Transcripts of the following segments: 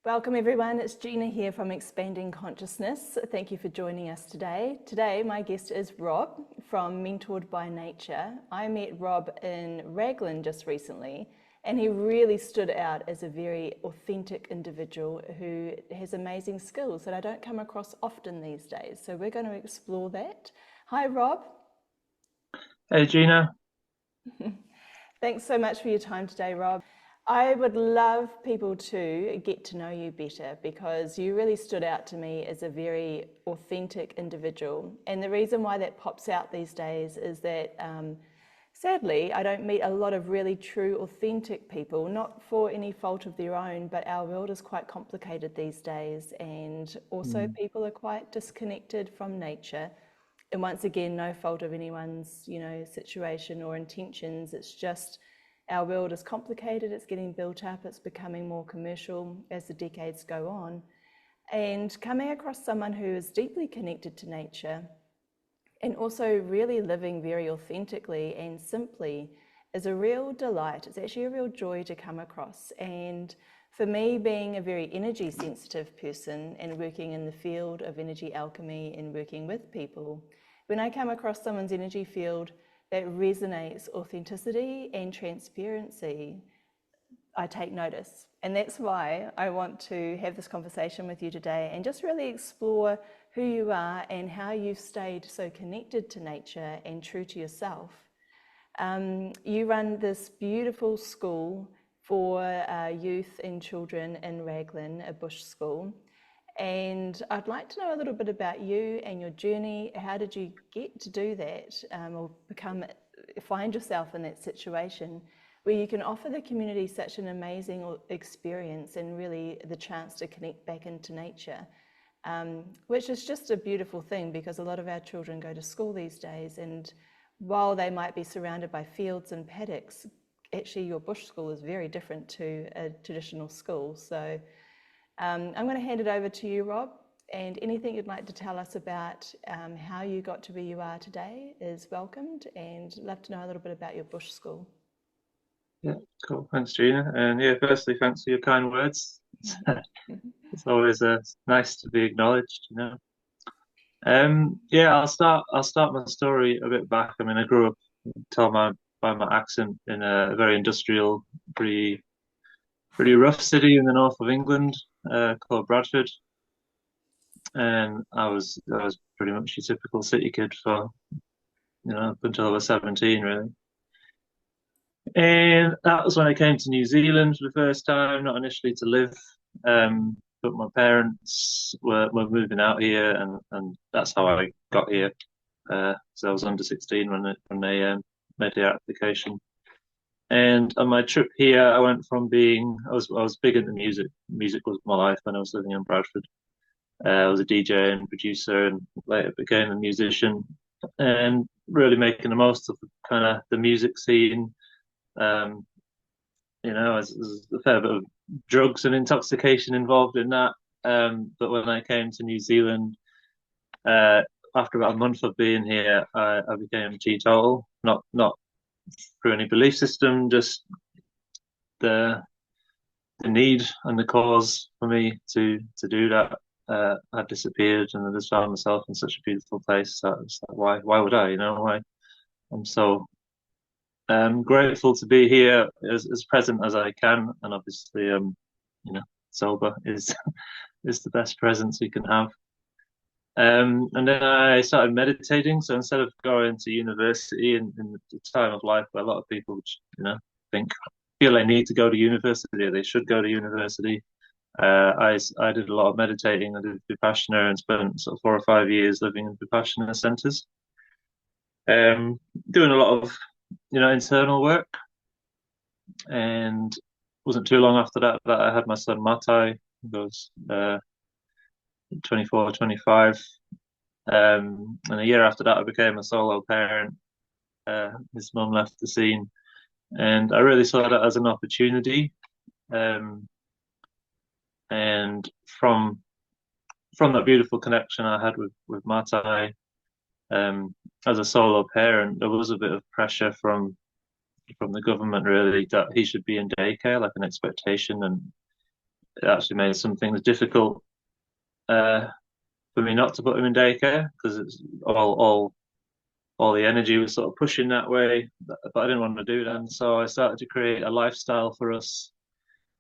Welcome everyone, it's Gina here from Expanding Consciousness. Thank you for joining us today. Today my guest is Rob from Mentored by Nature. I met Rob in Raglan just recently and he really stood out as a very authentic individual who has amazing skills that I don't come across often these days. So we're going to explore that. Hi Rob. Hey Gina. Thanks so much for your time today, Rob. I would love people to get to know you better because you really stood out to me as a very authentic individual. And the reason why that pops out these days is that sadly, I don't meet a lot of really true, authentic people, not for any fault of their own, but our world is quite complicated these days. And also people are quite disconnected from nature. And once again, no fault of anyone's, situation or intentions. It's just our world is complicated, it's getting built up, it's becoming more commercial as the decades go on. And coming across someone who is deeply connected to nature and also really living very authentically and simply is a real delight. It's actually a real joy to come across. And for me, being a very energy sensitive person and working in the field of energy alchemy and working with people, when I come across someone's energy field that resonates authenticity and transparency, I take notice. And that's why I want to have this conversation with you today and just really explore who you are and how you've stayed so connected to nature and true to yourself. You run this beautiful school for youth and children in Raglan, a bush school. And I'd like to know a little bit about you and your journey. How did you get to do that or find yourself in that situation where you can offer the community such an amazing experience and really the chance to connect back into nature, which is just a beautiful thing because a lot of our children go to school these days, and while they might be surrounded by fields and paddocks, actually your bush school is very different to a traditional school. So I'm going to hand it over to you, Rob, and anything you'd like to tell us about how you got to where you are today is welcomed, and love to know a little bit about your bush school. Yeah, cool. Thanks, Gina. And yeah, firstly, thanks for your kind words. It's always nice to be acknowledged, Yeah, I'll start my story a bit back. I mean, I grew up, tell by my accent, in a very industrial, pretty rough city in the north of England, called Bradford. And I was pretty much your typical city kid for, up until I was 17, really. And that was when I came to New Zealand for the first time, not initially to live, but my parents were moving out here, and that's how I got here. So I was under 16 when they made their application. And on my trip here, I went from I was big into music. Music was my life when I was living in Bradford. I was a DJ and producer, and later became a musician, and really making the most of kind of the music scene. There's a fair bit of drugs and intoxication involved in that. But when I came to New Zealand, after about a month of being here, I became teetotal. Not through any belief system, just the need and the cause for me to do that had disappeared, and I just found myself in such a beautiful place. So it's like, why would I? Why? I'm so grateful to be here as present as I can, and obviously, sober is is the best presence we can have. And then I started meditating. So instead of going to university in the time of life where a lot of people, think feel they need to go to university or they should go to university, I did a lot of meditating. I did Vipassana and spent sort of 4 or 5 years living in Vipassana centers, doing a lot of internal work. And wasn't too long after that I had my son Matai, who was 24, 25. And a year after that, I became a solo parent. His mum left the scene, and I really saw that as an opportunity. And from that beautiful connection I had with Matai, as a solo parent, there was a bit of pressure from the government, really, that he should be in daycare, like an expectation. And it actually made some things difficult uh, for me not to put him in daycare because it's all the energy was sort of pushing that way, but I didn't want to do that. And so I started to create a lifestyle for us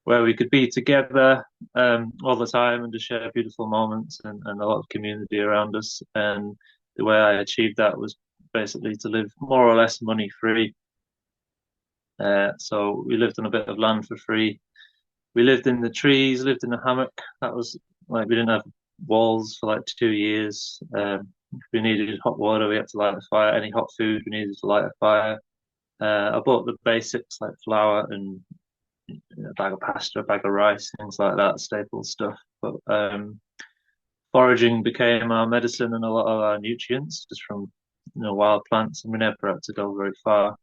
where we could be together all the time and just share beautiful moments and a lot of community around us. And the way I achieved that was basically to live more or less money free. So we lived on a bit of land for free. We lived in the trees, lived in a hammock. That was like we didn't have walls for like 2 years. If we needed hot water, we had to light a fire. Any hot food, we needed to light a fire. I bought the basics like flour and a bag of pasta, a bag of rice, things like that, staple stuff. But foraging became our medicine and a lot of our nutrients just from wild plants, and we never had to go very far.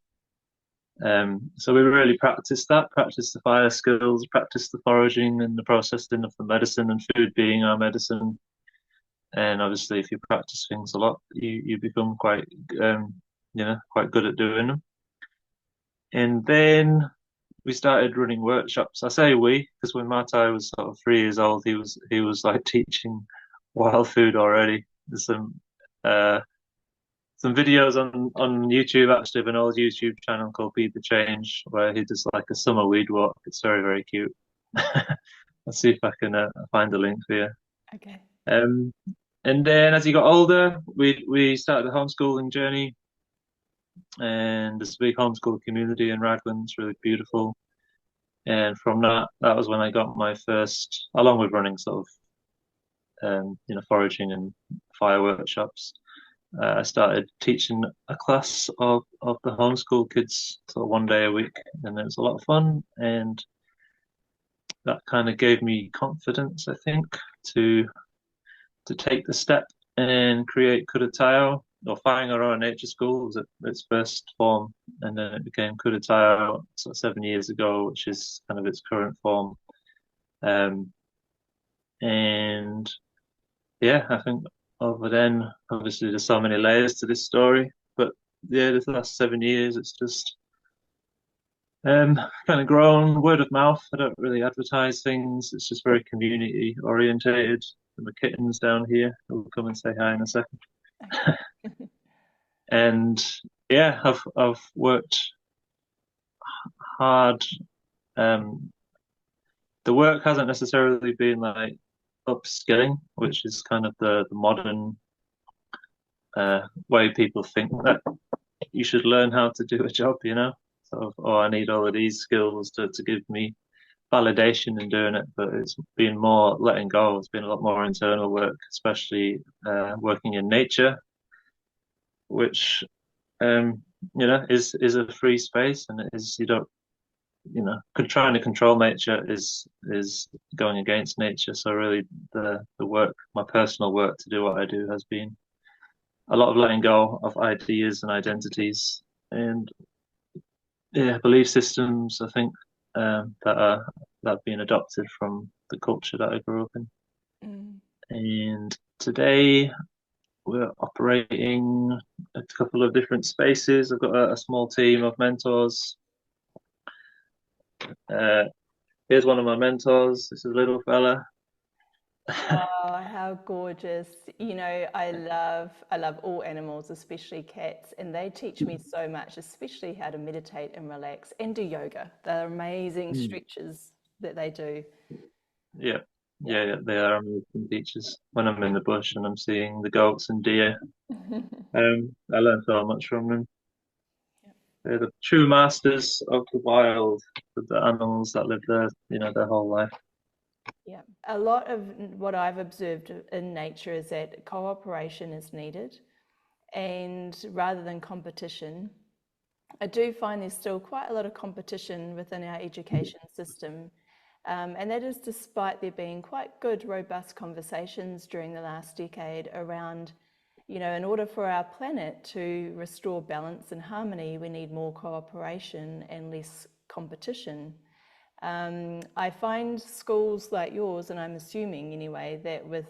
So we really practiced that, practiced the fire skills, practiced the foraging and the processing of the medicine and food being our medicine. And obviously, if you practice things a lot, you become quite quite good at doing them. And then we started running workshops. I say we because when Martai was sort of 3 years old, he was like teaching wild food already. There's some videos on YouTube actually of an old YouTube channel called Be the Change where he does like a summer weed walk. It's very, very cute. Let's see if I can find the link for you. Okay. And then as he got older, we started the homeschooling journey, and there's a big homeschool community in Raglan. It's really beautiful. And from that was when I got my first, along with running sort of, foraging and fire workshops. I started teaching a class of the homeschool kids, sort of 1 day a week, and it was a lot of fun. And that kind of gave me confidence, I think, to take the step and create Kuratao, or Whaingaroa Nature School was its first form, and then it became Kuratao sort of 7 years ago, which is kind of its current form. And yeah, I think over then, obviously, there's so many layers to this story, but yeah, the last 7 years, it's just kind of grown word of mouth. I don't really advertise things. It's just very community orientated. And the kittens down here will come and say hi in a second. And yeah, I've worked hard. The work hasn't necessarily been like upskilling, which is kind of the modern way people think that you should learn how to do a job, Sort of, oh, I need all of these skills to give me validation in doing it, but it's been more letting go. It's been a lot more internal work, especially working in nature, which is a free space, and it is you don't trying to control nature is going against nature. So really, the work, my personal work to do what I do, has been a lot of letting go of ideas and identities and belief systems. I think that have been adopted from the culture that I grew up in. Mm. And today we're operating a couple of different spaces. I've got a small team of mentors. Here's one of my mentors. This is a little fella. Oh, how gorgeous. I love all animals, especially cats, and they teach me so much, especially how to meditate and relax and do yoga. They're amazing stretches that they do. Yeah, they are amazing teachers. When I'm in the bush and I'm seeing the goats and deer, I learn so much from them. They're the true masters of the wild, of the animals that live there, their whole life. Yeah, a lot of what I've observed in nature is that cooperation is needed, and rather than competition, I do find there's still quite a lot of competition within our education system. And that is despite there being quite good, robust conversations during the last decade around, in order for our planet to restore balance and harmony, we need more cooperation and less competition. I find schools like yours, and I'm assuming anyway, that with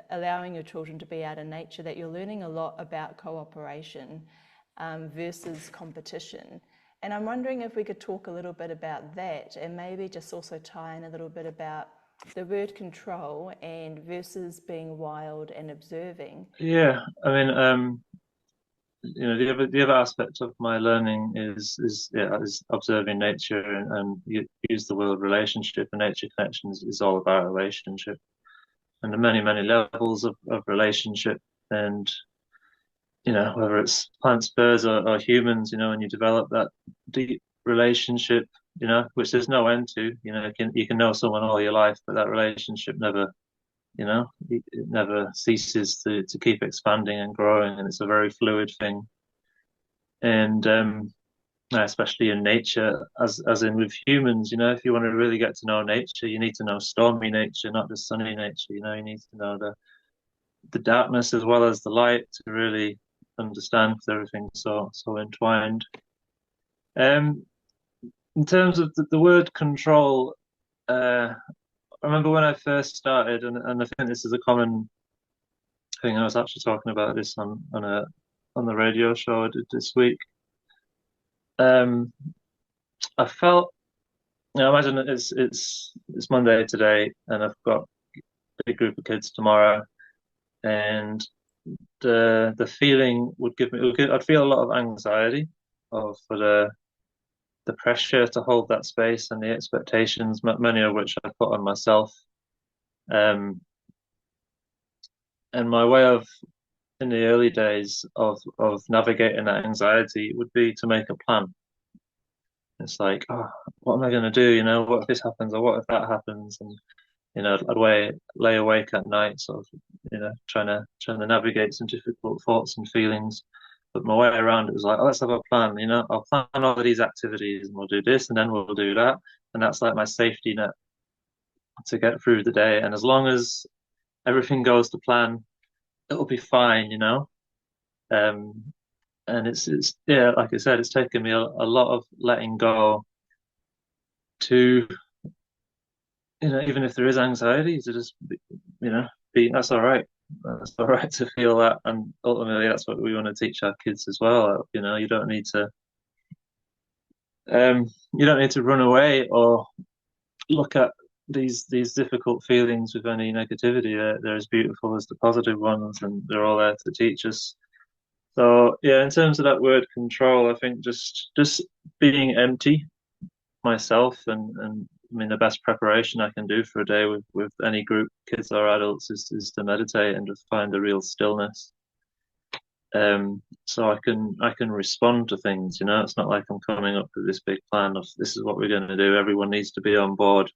allowing your children to be out in nature, that you're learning a lot about cooperation versus competition. And I'm wondering if we could talk a little bit about that and maybe just also tie in a little bit about the word control and versus being wild and observing. Yeah, I mean, the other aspect of my learning is observing nature and use the word relationship, and nature connections is all about relationship and the many levels of relationship. And whether it's plants, birds, or humans, when you develop that deep relationship, which there's no end to. You can know someone all your life, but that relationship never, it never ceases to keep expanding and growing, and it's a very fluid thing. And especially in nature, as in with humans, if you want to really get to know nature, you need to know stormy nature, not just sunny nature. You need to know the darkness as well as the light to really understand, because everything's so entwined. Um, in terms of the word control, I remember when I first started, and I think this is a common thing. I was actually talking about this on the radio show I did this week. I felt, imagine it's Monday today, and I've got a big group of kids tomorrow, and the feeling I'd feel a lot of anxiety for the pressure to hold that space and the expectations, many of which I put on myself. And my way of in the early days of navigating that anxiety would be to make a plan. It's like, oh, what am I going to do? What if this happens, or what if that happens? And I'd lay awake at night, sort of, trying to navigate some difficult thoughts and feelings. But my way around it was like, oh, let's have a plan. I'll plan all of these activities, and we'll do this, and then we'll do that, and that's like my safety net to get through the day. And as long as everything goes to plan, it'll be fine. Um, and it's yeah, like I said, it's taken me a lot of letting go to, even if there is anxiety, to just be that's all right. That's all right to feel that, and ultimately that's what we want to teach our kids as well. You don't need to run away or look at these difficult feelings with any negativity. They're as beautiful as the positive ones, and they're all there to teach us. So yeah, in terms of that word control, I think just being empty myself, and I mean the best preparation I can do for a day with any group, kids or adults, is to meditate and just find a real stillness. So I can respond to things. It's not like I'm coming up with this big plan of this is what we're going to do. Everyone needs to be on board.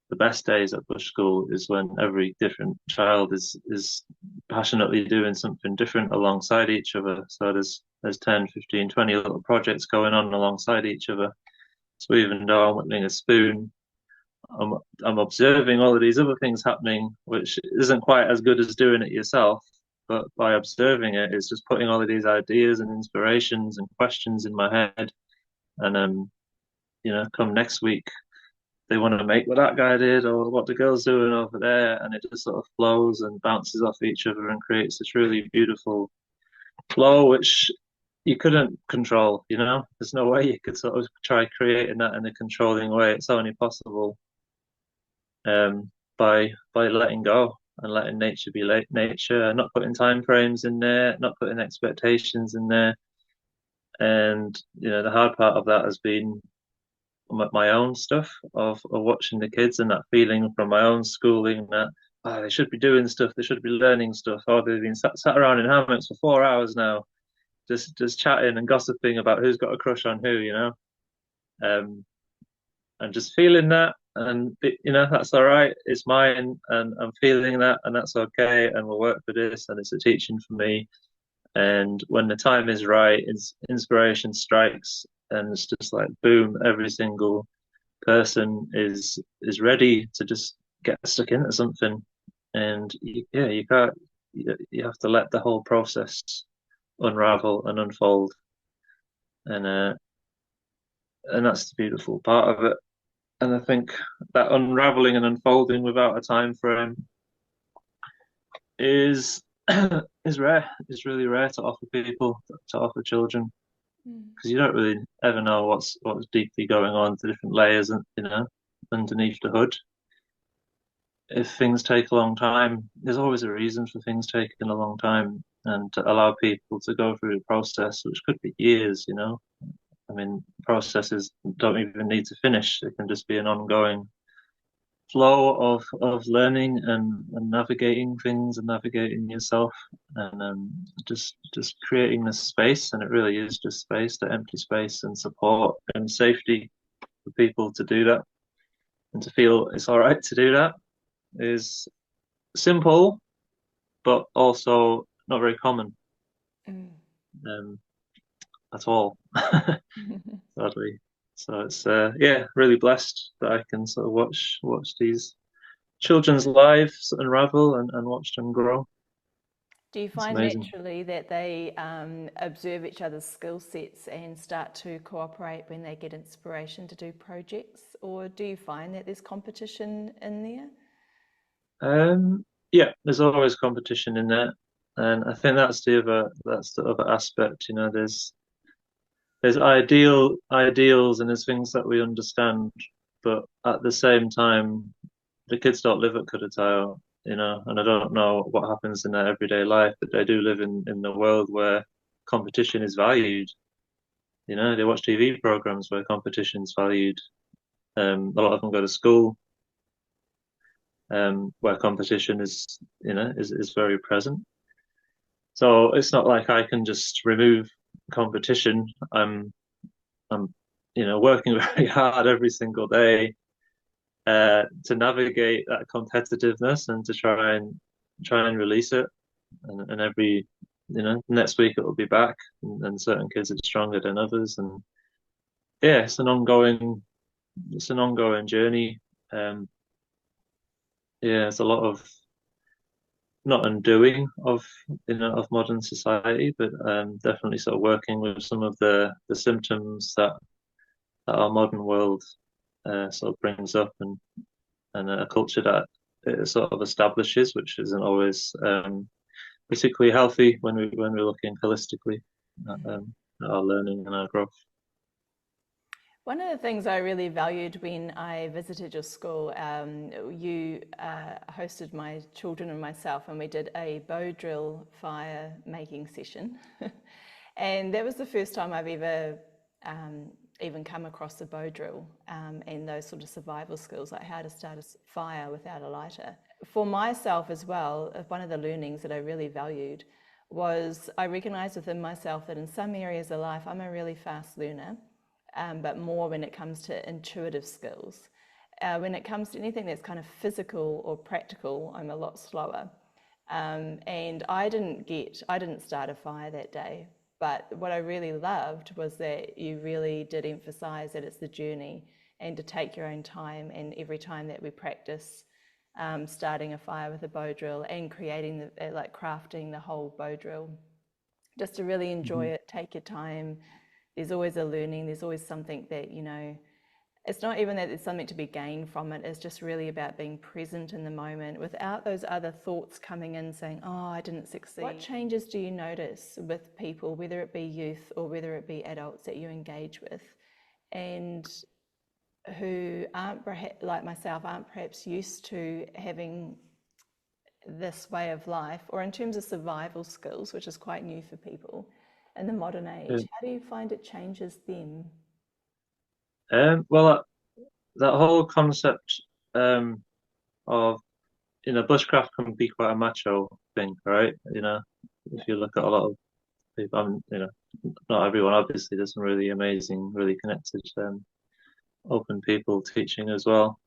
The best days at Bush School is when every different child is passionately doing something different alongside each other. So there's 10, 15, 20 little projects going on alongside each other. So even though I'm whittling a spoon, I'm observing all of these other things happening, which isn't quite as good as doing it yourself. But by observing it, it's just putting all of these ideas and inspirations and questions in my head. And come next week, they want to make what that guy did or what the girl's doing over there, and it just sort of flows and bounces off each other and creates this really beautiful flow, which you couldn't control. There's no way you could sort of try creating that in a controlling way. It's only possible by letting go and letting nature be nature, and not putting time frames in there, not putting expectations in there. And the hard part of that has been my own stuff of watching the kids and that feeling from my own schooling that they should be doing stuff, they should be learning stuff. They've been sat around in hammocks for 4 hours now, just chatting and gossiping about who's got a crush on who, and just feeling that, and that's all right, it's mine, and I'm feeling that, and that's okay, and we'll work for this, and it's a teaching for me. And when the time is right, inspiration strikes, and it's just like boom, every single person is ready to just get stuck into something. And you can't, you have to let the whole process unravel and unfold, and that's the beautiful part of it. And I think that unraveling and unfolding without a time frame is is rare. It's really rare to offer people, to offer children. Mm. because you don't really ever know what's deeply going on, the different layers, and underneath the hood. If things take a long time, there's always a reason for things taking a long time, and to allow people to go through the process, which could be years. I mean, processes don't even need to finish. It can just be an ongoing flow of learning and navigating things and navigating yourself, and just creating this space. And it really is just space, the empty space, and support and safety for people to do that, and to feel it's all right to do that is simple, but also not very common, Mm. um, at all, sadly. So it's yeah, really blessed that I can sort of watch these children's lives unravel and watch them grow. Do you It's find amazing. naturally that they observe each other's skill sets and start to cooperate when they get inspiration to do projects? Or do you find that there's competition in there? Yeah, there's always competition in there, and I think that's the other aspect. There's ideals and there's things that we understand, but at the same time, the kids don't live at Kutatao, and I don't know what happens in their everyday life, but they do live in the world where competition is valued. They watch TV programs where competition is valued. A lot of them go to school, where competition is very present. So it's not like I can just remove competition. I'm working very hard every single day to navigate that competitiveness and to try and release it. And every next week it will be back, and certain kids are stronger than others, and yeah, it's an ongoing journey. Um, yeah, it's a lot of not undoing of modern society, but definitely sort of working with some of the symptoms that our modern world sort of brings up, and a culture that it sort of establishes, which isn't always particularly healthy when we're looking holistically at our learning and our growth. One of the things I really valued when I visited your school, you hosted my children and myself, and we did a bow drill fire making session. And that was the first time I've ever even come across a bow drill and those sort of survival skills, like how to start a fire without a lighter. For myself as well, one of the learnings that I really valued was I recognized within myself that in some areas of life I'm a really fast learner, but more when it comes to intuitive skills. When it comes to anything that's kind of physical or practical, I'm a lot slower. And I didn't start a fire that day. But what I really loved was that you really did emphasize that it's the journey and to take your own time. And every time that we practice starting a fire with a bow drill and creating like crafting the whole bow drill, just to really enjoy Mhm. it, take your time. There's always a learning, there's always something that, it's not even that there's something to be gained from it, it's just really about being present in the moment without those other thoughts coming in saying, oh, I didn't succeed. What changes do you notice with people, whether it be youth or whether it be adults that you engage with, and who aren't perhaps, like myself, aren't perhaps used to having this way of life, or in terms of survival skills, which is quite new for people in the modern Yeah. age? How do you find it changes them? Well, that whole concept of bushcraft can be quite a macho thing, right? If you look at a lot of people, not everyone obviously. There's some really amazing, really connected, open people teaching as well.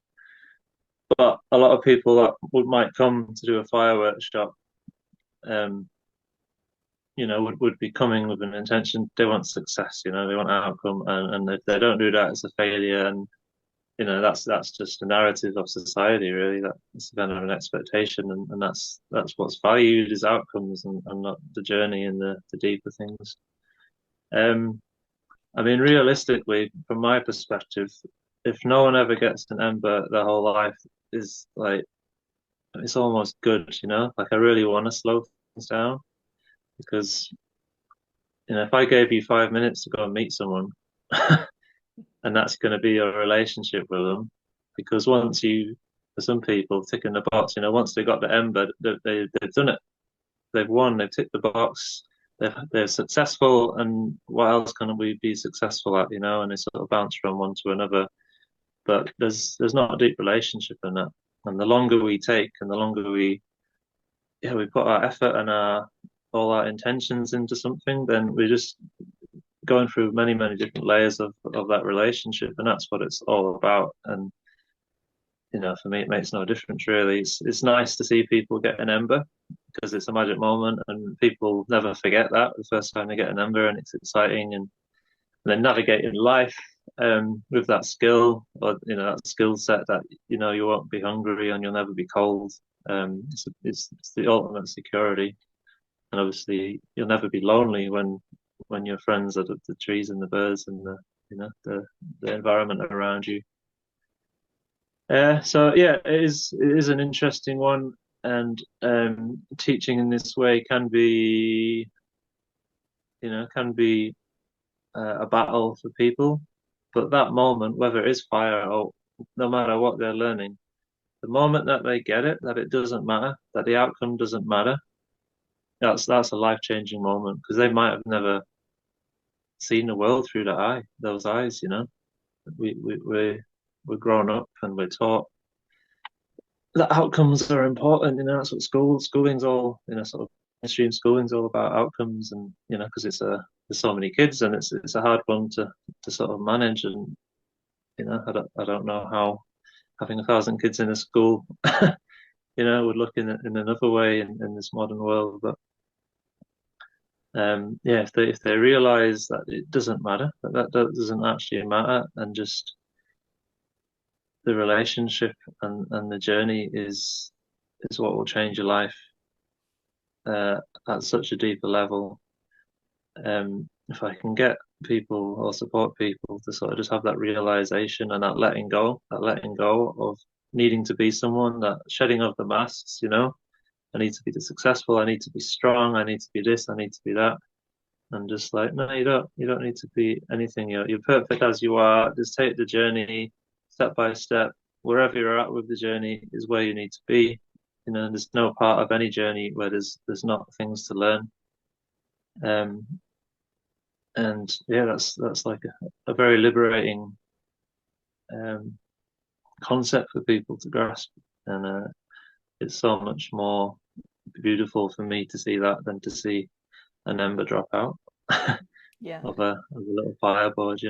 But a lot of people that might come to do a fire workshop, um, would be coming with an intention. They want success, they want outcome, and if they don't do that, it's a failure. And that's just a narrative of society, really. That's kind of an expectation, and that's what's valued is outcomes, and not the journey and the deeper things. Um, I mean, realistically, from my perspective, if no one ever gets an ember their whole life, is like it's almost good. Like I really want to slow things down because if I gave you 5 minutes to go and meet someone, and that's going to be your relationship with them, because once you, for some people, ticking the box, once they got the ember, they've done it. They've won. They've ticked the box. They're successful. And what else can we be successful at? And they sort of bounce from one to another. But there's not a deep relationship in that. And the longer we take, and the longer we put our effort and all our intentions into something, then we're just going through many, many different layers of that relationship, and that's what it's all about. And for me, it makes no difference really. It's nice to see people get an ember because it's a magic moment, and people never forget that the first time they get an ember, and it's exciting. And then navigating life with that skill, or that skill set, that you won't be hungry and you'll never be cold. It's the ultimate security, and obviously you'll never be lonely when your friends are the trees and the birds and the environment around you. So yeah, it is an interesting one, and teaching in this way can be a battle for people. But that moment, whether it is fire or no matter what they're learning, the moment that they get it, that it doesn't matter, that the outcome doesn't matter, that's a life-changing moment, because they might have never seen the world through those eyes. We're grown up and we're taught that outcomes are important. That's what schooling's all, sort of mainstream schooling's all about, outcomes. And because there's so many kids, and it's a hard one to sort of manage. And I don't know how having 1,000 kids in a school would look in another way in this modern world. But yeah, if they realize that it doesn't matter, that doesn't actually matter, and just the relationship and the journey is what will change your life at such a deeper level. If I can get people or support people to sort of just have that realization and that letting go of needing to be someone, that shedding of the masks. I need to be successful, I need to be strong, I need to be this, I need to be that. And just like, no, you don't need to be anything. You're perfect as you are. Just take the journey step by step. Wherever you're at with the journey is where you need to be. There's no part of any journey where there's not things to learn. And yeah, that's like a very liberating concept for people to grasp. And it's so much more beautiful for me to see that than to see an ember drop out Yeah. of a little fireboard,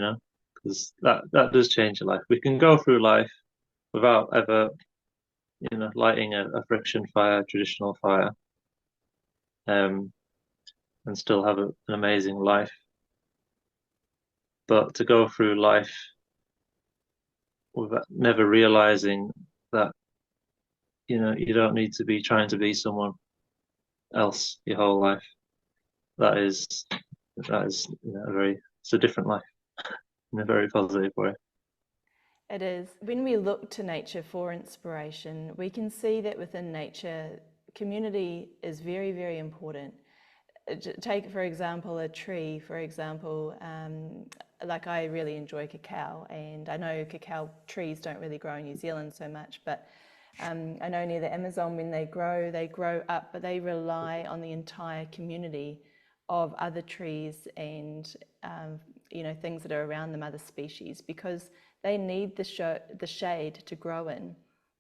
because that does change your life. We can go through life without ever, lighting a friction fire, traditional fire, and still have an amazing life. But to go through life without never realizing that, you don't need to be trying to be someone else your whole life. That is, it's a different life in a very positive way. It is. When we look to nature for inspiration, we can see that within nature, community is very, very important. Take, for example, a tree, for example, like I really enjoy cacao, and I know cacao trees don't really grow in New Zealand so much, but I know near the Amazon when they grow up, but they rely on the entire community of other trees and things that are around them, other species, because they need the shade to grow in.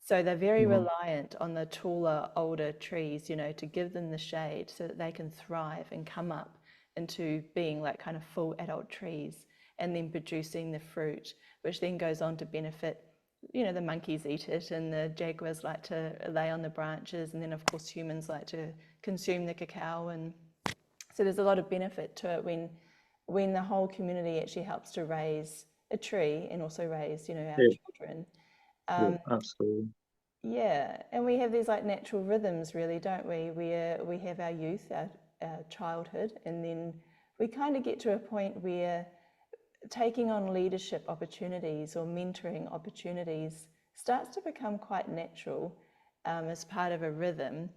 So they're very reliant on the taller, older trees, to give them the shade so that they can thrive and come up into being like kind of full adult trees, and then producing the fruit, which then goes on to benefit, the monkeys eat it, and the jaguars like to lay on the branches, and then of course humans like to consume the cacao. And so there's a lot of benefit to it when the whole community actually helps to raise a tree and also raise, our Yeah, children. yeah, absolutely. Yeah, and we have these like natural rhythms, really, don't we? Where we have our youth, our childhood, and then we kind of get to a point where taking on leadership opportunities or mentoring opportunities starts to become quite natural as part of a rhythm.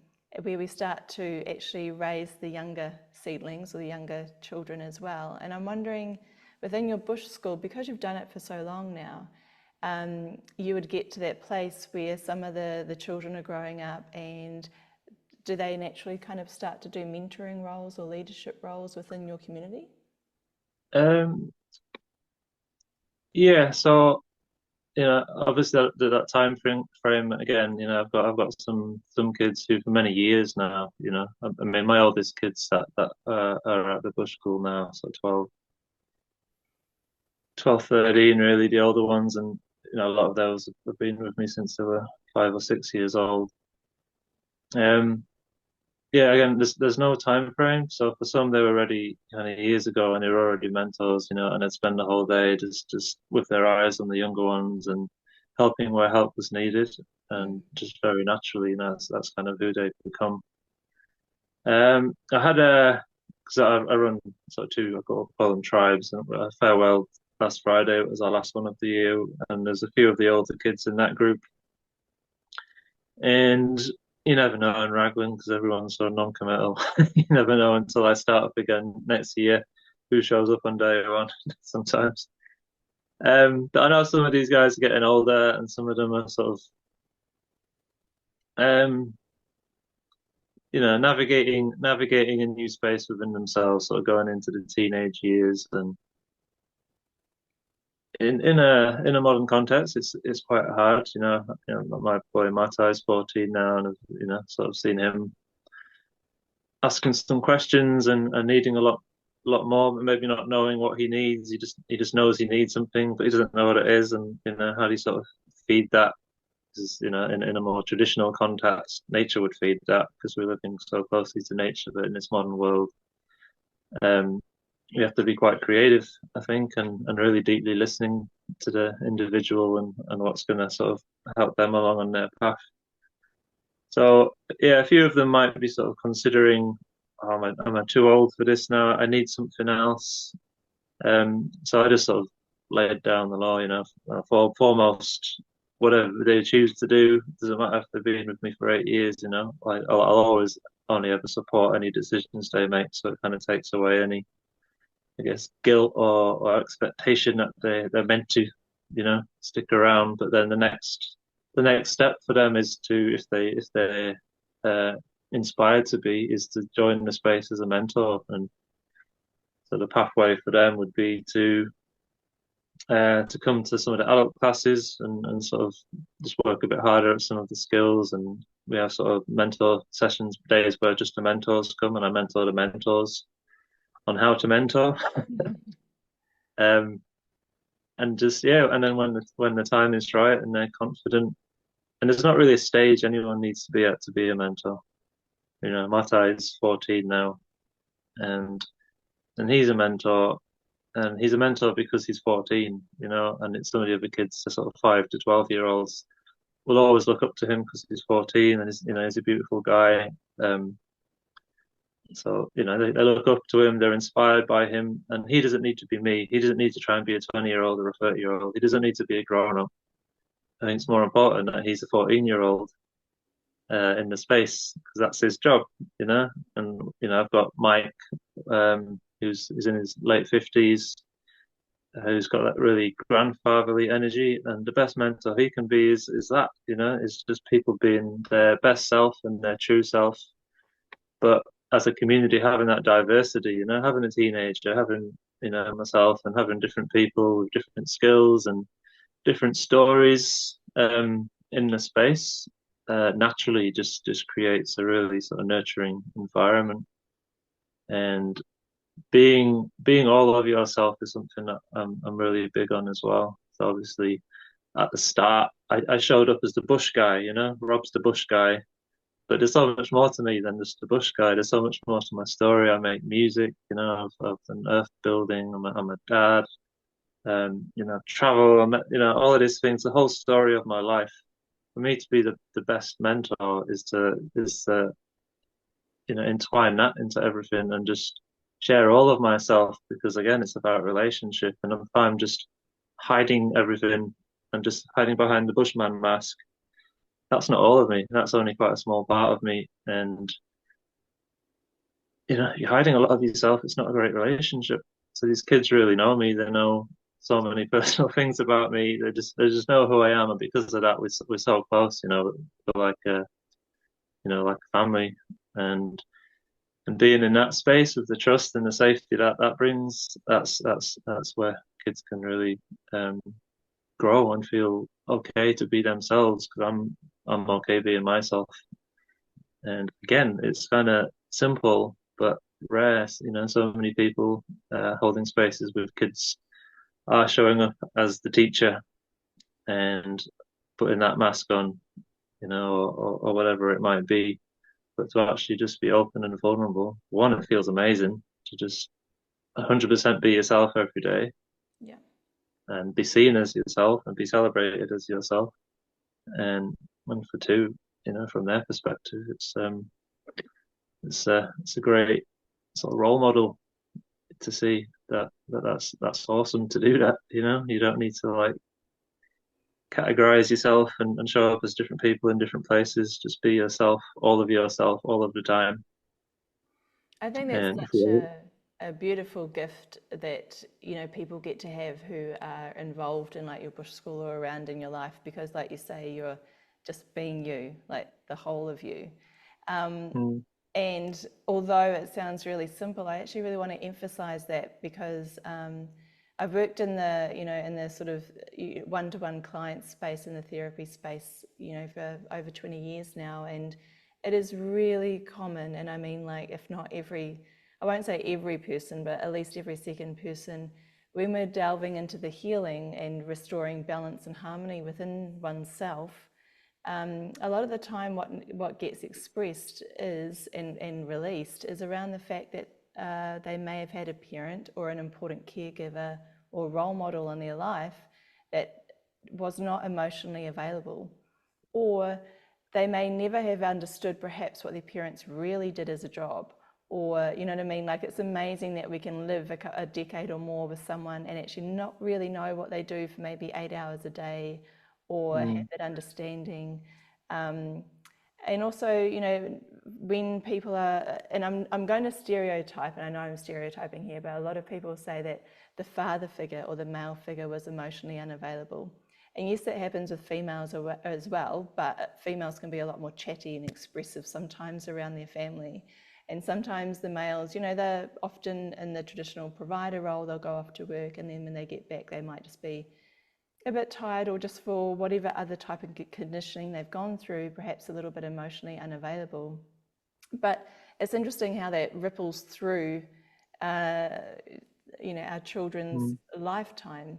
where we start to actually raise the younger seedlings or the younger children as well. And I'm wondering, within your bush school, because you've done it for so long now, you would get to that place where some of the children are growing up, and do they naturally kind of start to do mentoring roles or leadership roles within your community? Um, yeah, so obviously that time frame again. I've got some kids who for many years now. I mean, my oldest kids that are at the bush school now, so 12, 13, really the older ones, and a lot of those have been with me since they were 5 or 6 years old. Um, yeah, again, there's no time frame. So for some, they were ready kind of years ago, and they were already mentors, and I'd spend the whole day just with their eyes on the younger ones and helping where help was needed, and just very naturally, that's kind of who they become. I had because I run sort of two, I call them tribes, and a farewell last Friday. It was our last one of the year, and there's a few of the older kids in that group, and you never know in Raglan because everyone's so non-committal. You never know until I start up again next year who shows up on day one sometimes. But I know some of these guys are getting older, and some of them are sort of um, navigating a new space within themselves, sort of going into the teenage years, and in a modern context, it's quite hard. My boy Mata is 14 now, and I've sort of seen him asking some questions and needing a lot more, but maybe not knowing what he needs. He just knows he needs something, but he doesn't know what it is, and how do you sort of feed that? Because in a more traditional context, nature would feed that because we're living so closely to nature. But in this modern world, um, we have to be quite creative, I think, and really deeply listening to the individual and what's going to sort of help them along on their path. So yeah, a few of them might be sort of considering, oh, am I too old for this now? I need something else. So I just sort of laid down the law, for foremost, whatever they choose to do, doesn't matter if they've been with me for 8 years, like I'll always only ever support any decisions they make. So it kind of takes away any, I guess, guilt or expectation that they're meant to, stick around. But then the next step for them is to, if they're inspired to be, is to join the space as a mentor. And so the pathway for them would be to come to some of the adult classes and sort of just work a bit harder at some of the skills. And we have sort of mentor sessions, days where just the mentors come and I mentor the mentors on how to mentor. um, and just and then when the time is right and they're confident, and there's not really a stage anyone needs to be at to be a mentor. Mata is 14 now, and he's a mentor, and he's a mentor because he's 14, and it's some of the other kids, the sort of 5 to 12-year-olds, will always look up to him because he's 14 and he's a beautiful guy. So they look up to him, they're inspired by him, and he doesn't need to be me. He doesn't need to try and be a 20-year-old or a 30-year-old. He doesn't need to be a grown up. I think it's more important that he's a 14-year-old in the space because that's his job, And I've got Mike, who's in his late 50s, who's got that really grandfatherly energy, and the best mentor he can be is that, is just people being their best self and their true self, but as a community having that diversity, having a teenager, having myself, and having different people with different skills and different stories in the space naturally just creates a really sort of nurturing environment. And being all of yourself is something that I'm really big on as well. So obviously at the start I showed up as the bush guy, Rob's the bush guy, but there's so much more to me than just the bush guy. There's so much more to my story. I make music, I've done earth building. I'm a dad. Travel. All of these things. The whole story of my life. For me to be the best mentor is to entwine that into everything and just share all of myself, because again it's about relationship. And if I'm just hiding everything and just hiding behind the bushman mask, that's not all of me. That's only quite a small part of me. And you're hiding a lot of yourself. It's not a great relationship. So these kids really know me. They know so many personal things about me. They just know who I am, and because of that, we're so close. We're like like family, and being in that space with the trust and the safety that brings, that's where kids can really um, grow and feel okay to be themselves. Because I'm okay being myself. And again, it's kind of simple but rare. So many people holding spaces with kids are showing up as the teacher and putting that mask on, or whatever it might be. But to actually just be open and vulnerable, one, it feels amazing to just 100% be yourself every day Yeah. and be seen as yourself and be celebrated as yourself. And for two, from their perspective, it's a great sort of role model to see that's awesome to do that. You don't need to like categorize yourself and show up as different people in different places. Just be yourself, all of the time. I think that's And such a beautiful gift that, people get to have who are involved in like your bush school or around in your life because like you say, you're just being you, like the whole of you. Um, mm, and although it sounds really simple, I actually really want to emphasize that because I've worked in the sort of one-to-one client space in the therapy space, for over 20 years now, and it is really common. And I mean, like, if not every, I won't say every person, but at least every second person, when we're delving into the healing and restoring balance and harmony within oneself, a lot of the time what gets expressed is and released is around the fact that they may have had a parent or an important caregiver or role model in their life that was not emotionally available, or they may never have understood perhaps what their parents really did as a job. Or, you know what I mean? Like, it's amazing that we can live a decade or more with someone and actually not really know what they do for maybe 8 hours a day or have mm, that understanding. Um, and also, when people are, and I'm going to stereotype, and I know I'm stereotyping here, but a lot of people say that the father figure or the male figure was emotionally unavailable. And yes, that happens with females as well, but females can be a lot more chatty and expressive sometimes around their family. And sometimes the males, they're often in the traditional provider role, they'll go off to work, and then when they get back, they might just be a bit tired or just for whatever other type of conditioning they've gone through, perhaps a little bit emotionally unavailable. But it's interesting how that ripples through, uh, our children's mm, lifetime.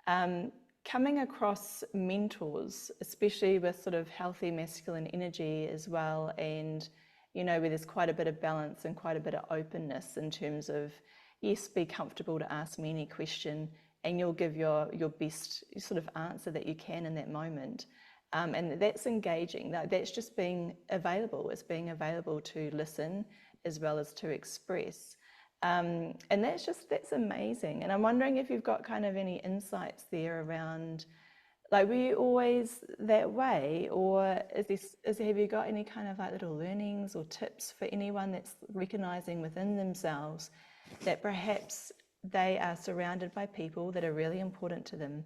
Um, Coming across mentors, especially with sort of healthy masculine energy as well, and where there's quite a bit of balance and quite a bit of openness in terms of, yes, be comfortable to ask me any question and you'll give your best sort of answer that you can in that moment. And that's engaging. That's just being available. It's being available to listen as well as to express. And that's amazing. And I'm wondering if you've got kind of any insights there around, like, were you always that way, or have you got any kind of like little learnings or tips for anyone that's recognizing within themselves that perhaps they are surrounded by people that are really important to them,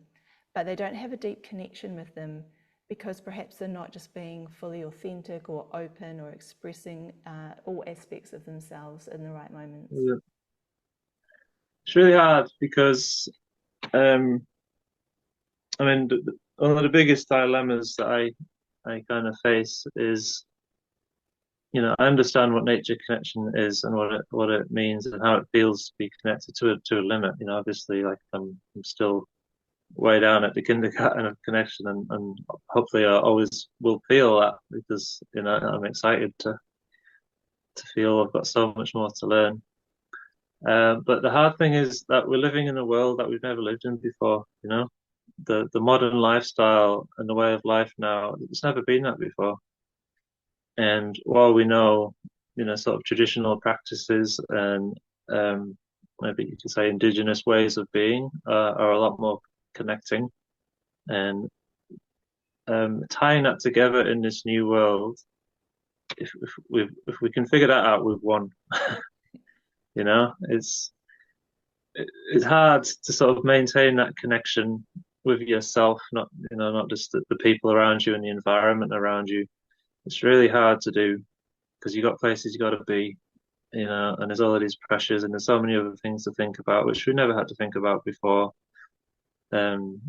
but they don't have a deep connection with them because perhaps they're not just being fully authentic or open or expressing all aspects of themselves in the right moments? yeah. It's really hard because um, I mean, one of the biggest dilemmas that I kind of face is, I understand what nature connection is and what it means and how it feels to be connected to a limit. Obviously, like I'm still way down at the kindergarten of connection, and hopefully I always will feel that because I'm excited to feel I've got so much more to learn. But the hard thing is that we're living in a world that we've never lived in before. The modern lifestyle and the way of life now, it's never been that before. And while we know, sort of traditional practices and maybe you could say indigenous ways of being are a lot more connecting and tying that together in this new world, if we can figure that out, we've won. You know, it's hard to sort of maintain that connection with yourself, not just the people around you and the environment around you. It's really hard to do because you got places you got to be, and there's all of these pressures and there's so many other things to think about which we never had to think about before. Um,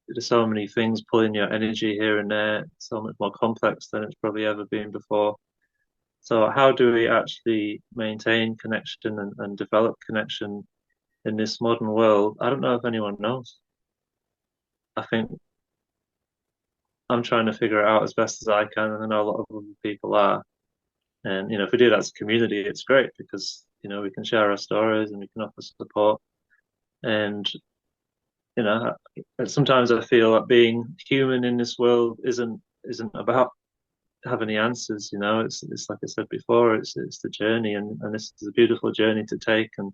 there's so many things pulling your energy here and there, so much more complex than it's probably ever been before. So how do we actually maintain connection and develop connection in this modern world? I don't know if anyone knows. I think I'm trying to figure it out as best as I can, and I know a lot of other people are. And if we do that as a community, it's great because we can share our stories and we can offer support. And you know, sometimes I feel that being human in this world isn't about having the answers. It's like I said before, it's the journey, and this is a beautiful journey to take, and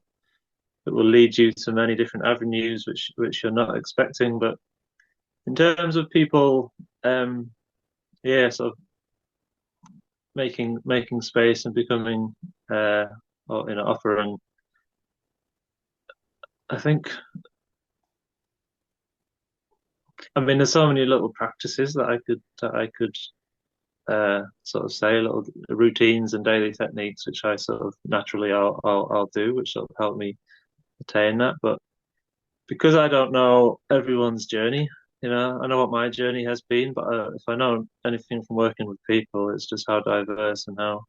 it will lead you to many different avenues which you're not expecting. But in terms of people, yeah, sort of making space and becoming, or offering. I think, I mean, there's so many little practices that I could sort of say, little routines and daily techniques, which I sort of naturally I'll do, which sort of help me attain that. But because I don't know everyone's journey, I know what my journey has been, but if I know anything from working with people, it's just how diverse and how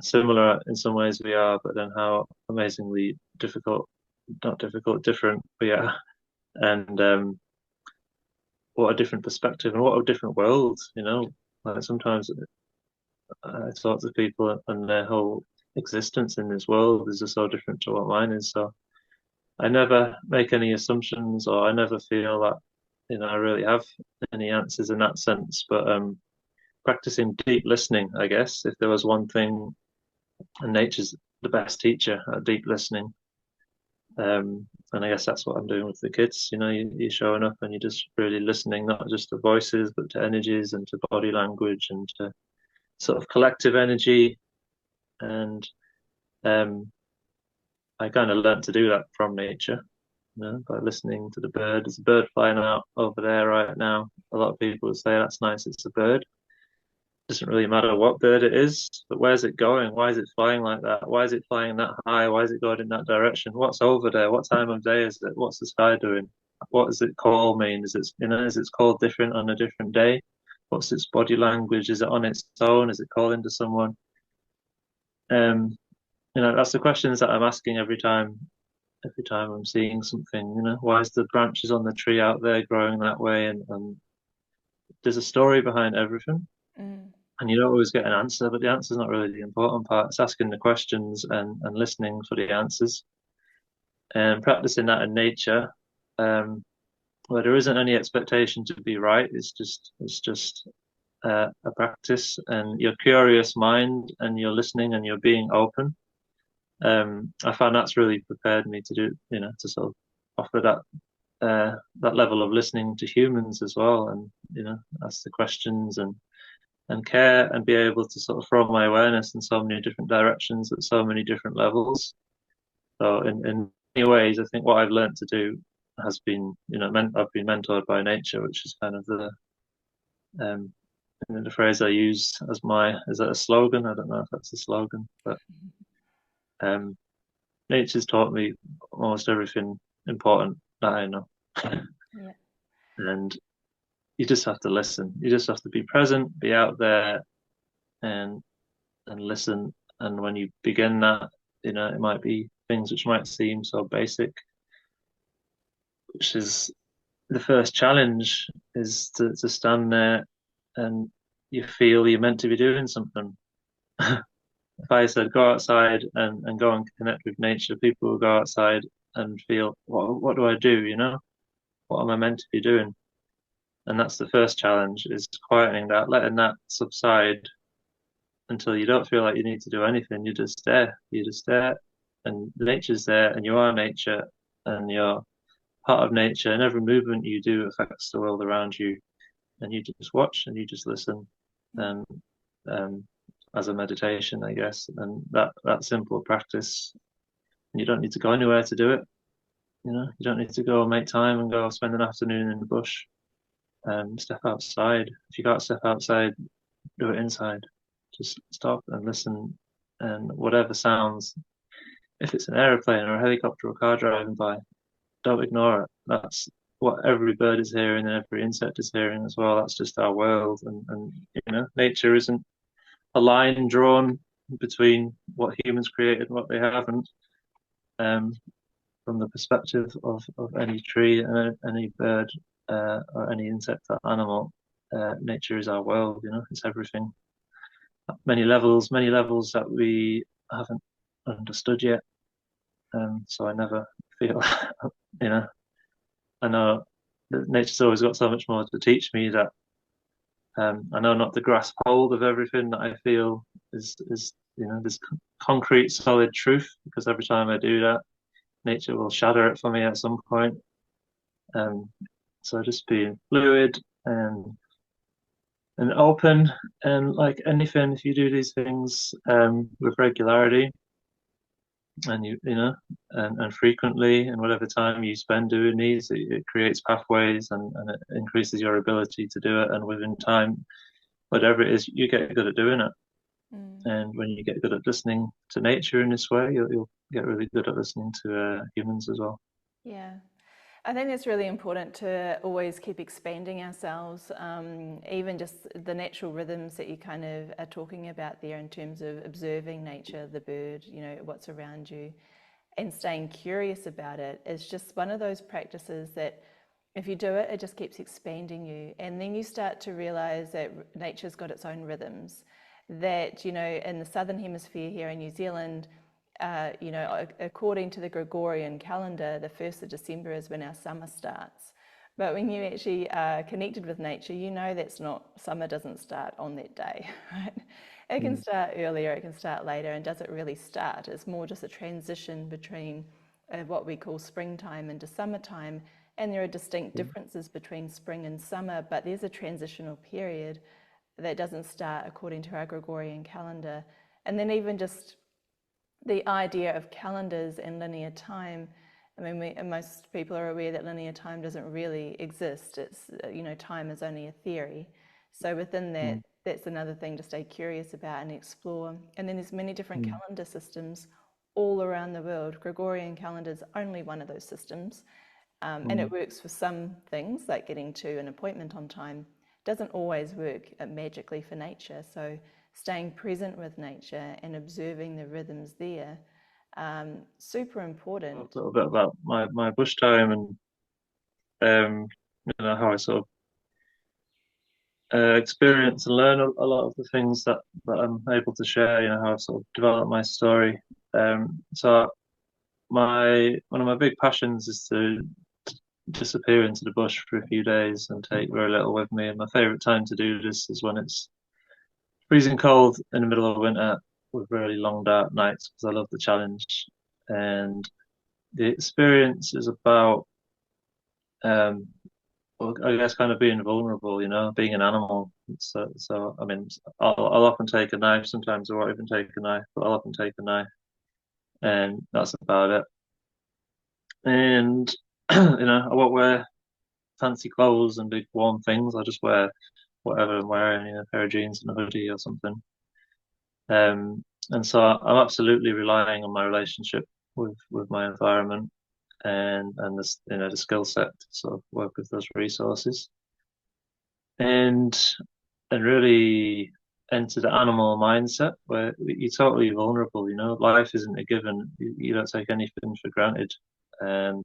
similar in some ways we are, but then how amazingly difficult, not difficult, different we are, and what a different perspective and what a different world. Like sometimes I talk to people and their whole existence in this world is just so different to what mine is. So I never make any assumptions, or I never feel that I really have any answers in that sense. But practicing deep listening, I guess, if there was one thing, and nature's the best teacher at deep listening. And I guess that's what I'm doing with the kids. You're showing up and you're just really listening, not just to voices, but to energies and to body language and to sort of collective energy. And I kind of learned to do that from nature, by listening to the bird. There's a bird flying out over there right now. A lot of people would say that's nice, it's a bird. Doesn't really matter what bird it is, but where's it going? Why is it flying like that? Why is it flying that high? Why is it going in that direction? What's over there? What time of day is it? What's the sky doing? What does it call mean? Is its call different on a different day? What's its body language? Is it on its own? Is it calling to someone? That's the questions that I'm asking every time I'm seeing something. Why is the branches on the tree out there growing that way? And there's a story behind everything. Mm. And you don't always get an answer, but the answer is not really the important part. It's asking the questions and listening for the answers and practicing that in nature, where there isn't any expectation to be right. It's just a practice, and your curious mind and you're listening and you're being open. I found that's really prepared me to do, to sort of offer that level of listening to humans as well, and ask the questions and care and be able to sort of throw my awareness in so many different directions at so many different levels. So in many ways, I think what I've learned to do has been, I've been mentored by nature, which is kind of um, the phrase I use is that a slogan? I don't know if that's a slogan, but um, nature's taught me almost everything important that I know. Yeah. And you just have to listen. You just have to be present, be out there, and listen. And when you begin that, it might be things which might seem so basic, which is the first challenge, is to stand there and you feel you're meant to be doing something. If I said go outside and go and connect with nature, people will go outside and feel, what do I do? What am I meant to be doing? And that's the first challenge, is quietening that, letting that subside until you don't feel like you need to do anything. You just stare. You just stare, and nature's there, and you are nature, and you're part of nature, and every movement you do affects the world around you. and you just watch and you just listen, and as a meditation, I guess. And that simple practice, you don't need to go anywhere to do it. You don't need to go make time and go spend an afternoon in the bush. Step outside. If you can't step outside, do it inside. Just stop and listen, and whatever sounds, if it's an aeroplane or a helicopter or a car driving by, don't ignore it. That's what every bird is hearing and every insect is hearing as well. That's just our world, and nature isn't a line drawn between what humans created and what they haven't. From the perspective of any tree and any bird or any insect or animal, nature is our world. It's everything. Many levels that we haven't understood yet. So I never feel, I know that nature's always got so much more to teach me, that I know not to grasp hold of everything that I feel is this concrete, solid truth, because every time I do that, nature will shatter it for me at some point. So just being fluid and open, and like anything, if you do these things with regularity, and and frequently, and whatever time you spend doing these, it creates pathways, and it increases your ability to do it. And within time, whatever it is, you get good at doing it. And when you get good at listening to nature in this way, you'll get really good at listening to humans as well. Yeah. I think it's really important to always keep expanding ourselves, even just the natural rhythms that you kind of are talking about there in terms of observing nature, the bird, what's around you, and staying curious about it is just one of those practices that if you do it, it just keeps expanding you. And then you start to realize that nature's got its own rhythms, that, in the southern hemisphere here in New Zealand, according to the Gregorian calendar, the 1st of December is when our summer starts. But when you actually are connected with nature, summer doesn't start on that day, right? It can start earlier, it can start later, and doesn't really start. It's more just a transition between what we call springtime into summertime. And there are distinct differences between spring and summer, but there's a transitional period that doesn't start according to our Gregorian calendar. And then even just the idea of calendars and linear time. I mean, most people are aware that linear time doesn't really exist. It's, time is only a theory. So within that, that's another thing to stay curious about and explore. And then there's many different calendar systems all around the world. Gregorian calendar is only one of those systems. And it works for some things, like getting to an appointment on time. Doesn't always work magically for nature. So staying present with nature and observing the rhythms there, super important. A little bit about my bush time, and how I sort of experience and learn a lot of the things that I'm able to share. How I've sort of developed my story. So one of my big passions is to disappear into the bush for a few days and take very little with me. And my favorite time to do this is when it's freezing cold in the middle of winter with really long dark nights, because I love the challenge. And the experience is about well, I guess kind of being vulnerable, being an animal. So I mean, I'll often take a knife. Sometimes I won't even take a knife, but I'll often take a knife, and that's about it. And I won't wear fancy clothes and big warm things. I'll just wear whatever I'm wearing, a pair of jeans and a hoodie or something. And so I'm absolutely relying on my relationship with my environment, and this, the skill set to sort of work with those resources, and really enter the animal mindset where you're totally vulnerable. Life isn't a given. You don't take anything for granted, and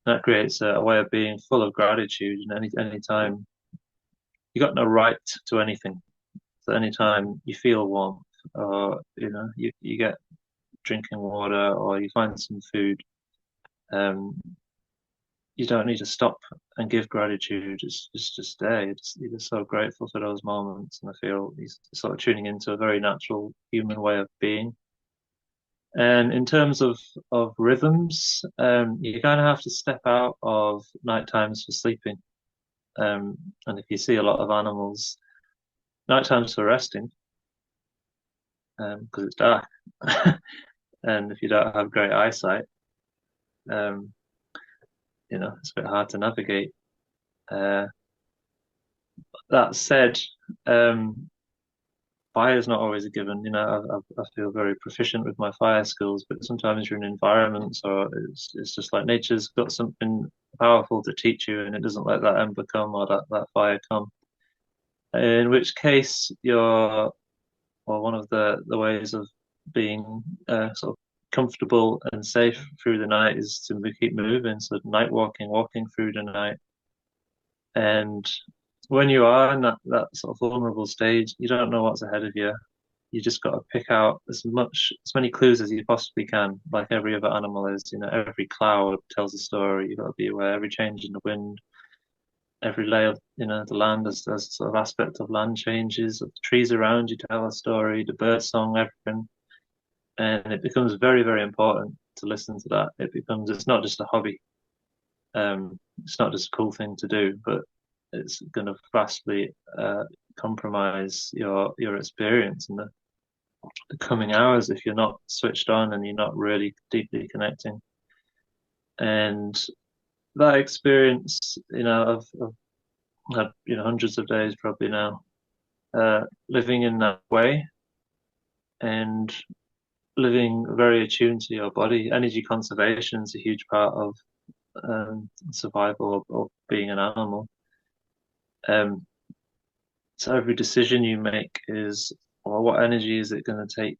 that creates a way of being full of gratitude. And any time you got no right to anything, so anytime you feel warmth, or you get drinking water, or you find some food, you don't need to stop and give gratitude. It's just there. You're just so grateful for those moments, and I feel he's sort of tuning into a very natural human way of being. And in terms of rhythms, you kind of have to step out of night times for sleeping. And if you see a lot of animals, nighttime's for resting, because it's dark. And if you don't have great eyesight, um, it's a bit hard to navigate. Uh, that said, fire is not always a given. I feel very proficient with my fire skills, but sometimes you're in environments, or it's just like nature's got something powerful to teach you, and it doesn't let that ember come or that fire come. In which case, one of the ways of being sort of comfortable and safe through the night is to keep moving. So night walking through the night. And when you are in that sort of vulnerable stage, you don't know what's ahead of you. You just got to pick out as many clues as you possibly can, like every other animal is. Every cloud tells a story. You've got to be aware. Every change in the wind, every layer of, the land, as sort of aspect of land changes. The trees around you tell a story. The bird song, everything, and it becomes very, very important to listen to that. It's not just a hobby. It's not just a cool thing to do, but it's going to vastly compromise your experience in the coming hours if you're not switched on and you're not really deeply connecting. And that experience, I've had hundreds of days probably now living in that way and living very attuned to your body. Energy conservation is a huge part of survival of being an animal. So every decision you make is, well, what energy is it going to take?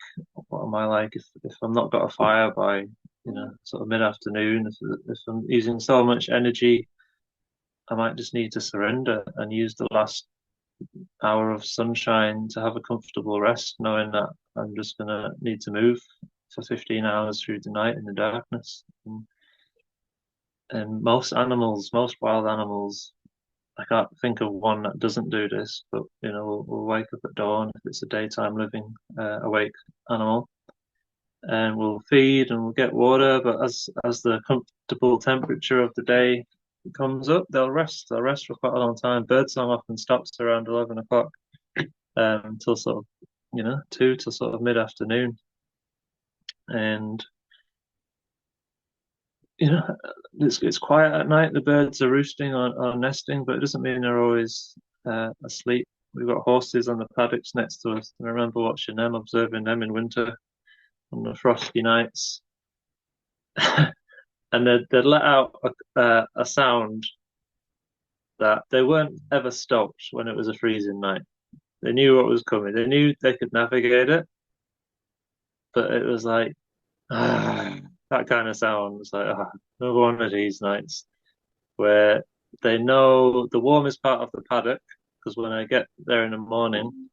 What am I like if I'm not got a fire by sort of mid-afternoon? If I'm using so much energy, I might just need to surrender and use the last hour of sunshine to have a comfortable rest, knowing that I'm just going to need to move for 15 hours through the night in the darkness. And most wild animals, I can't think of one that doesn't do this, but we'll wake up at dawn if it's a daytime living awake animal, and we'll feed and we'll get water. But as the comfortable temperature of the day comes up, they'll rest. They'll rest for quite a long time. Birdsong often stops around 11 o'clock until sort of 2 till sort of mid-afternoon, and it's quiet at night. The birds are roosting or nesting, but it doesn't mean they're always asleep. We've got horses on the paddocks next to us. I remember watching them, observing them in winter on the frosty nights. And they'd let out a sound that they weren't ever stopped when it was a freezing night. They knew what was coming. They knew they could navigate it, but it was like, that kind of sound. It's like, another one of these nights where they know the warmest part of the paddock, because when I get there in the morning,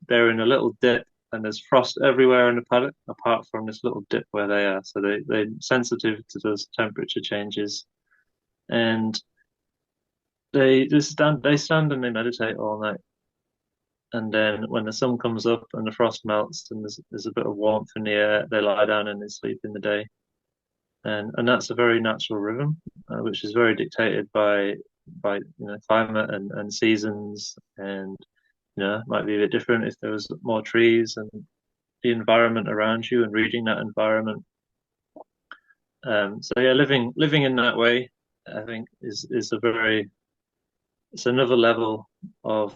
they're in a little dip and there's frost everywhere in the paddock apart from this little dip where they are. So they're sensitive to those temperature changes, and they stand and they meditate all night. And then when the sun comes up and the frost melts and there's a bit of warmth in the air, they lie down and they sleep in the day. And that's a very natural rhythm, which is very dictated by climate and seasons, and it might be a bit different if there was more trees and the environment around you and reading that environment. So yeah, living in that way, I think is it's another level of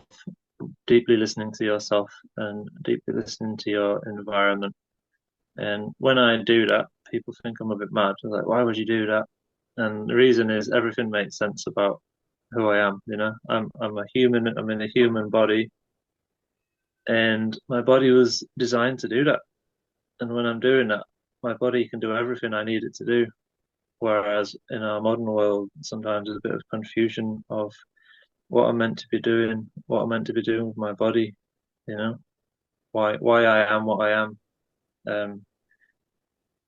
deeply listening to yourself and deeply listening to your environment. And when I do that, people think I'm a bit mad. They're like, why would you do that? And the reason is everything makes sense about who I am. I'm a human. I'm in a human body, and my body was designed to do that. And when I'm doing that, my body can do everything I need it to do. Whereas in our modern world, sometimes there's a bit of confusion of what I'm meant to be doing, what I'm meant to be doing with my body. Why I am what I am.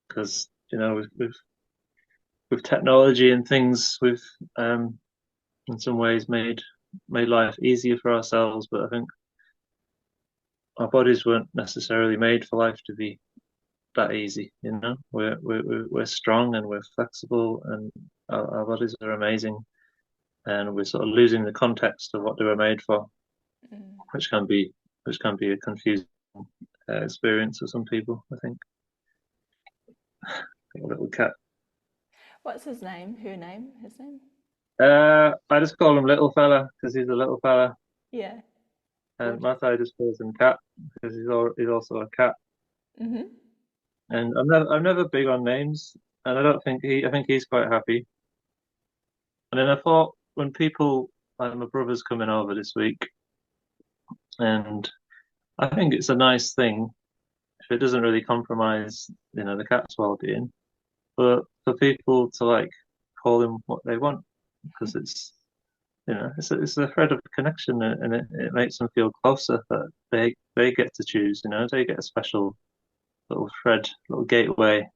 Because with technology and things, we've in some ways made life easier for ourselves, but I think our bodies weren't necessarily made for life to be that easy. We're strong and we're flexible, and our bodies are amazing. and we're sort of losing the context of what they were made for, Mm. which can be a confusing experience for some people, I think. A little cat. What's his name? Her name? His name? I just call him little fella because he's a little fella, Yeah. and Gorgeous. Matthew just calls him cat because he's also a cat. Mm-hmm. And I'm never big on names, and I think he's quite happy. And then I thought when people like my brother's coming over this week, and I think it's a nice thing if it doesn't really compromise, the cat's well-being, but for people to like call him what they want because it's a thread of connection, and it makes them feel closer that they get to choose. They get a special little thread, little gateway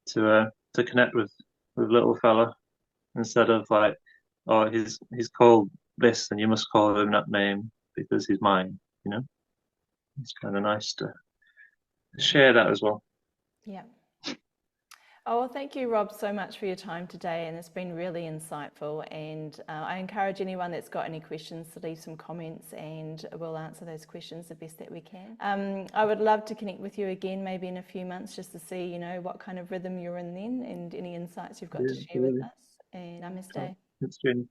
to connect with little fella instead of like, oh, he's called this and you must call him that name because he's mine. It's kind of nice to share that as well. Yeah. Oh, well, thank you, Rob, so much for your time today, and it's been really insightful. And I encourage anyone that's got any questions to leave some comments, and we'll answer those questions the best that we can. I would love to connect with you again, maybe in a few months, just to see, what kind of rhythm you're in then, and any insights you've got Yeah, to share with absolutely. us. And namaste. It's been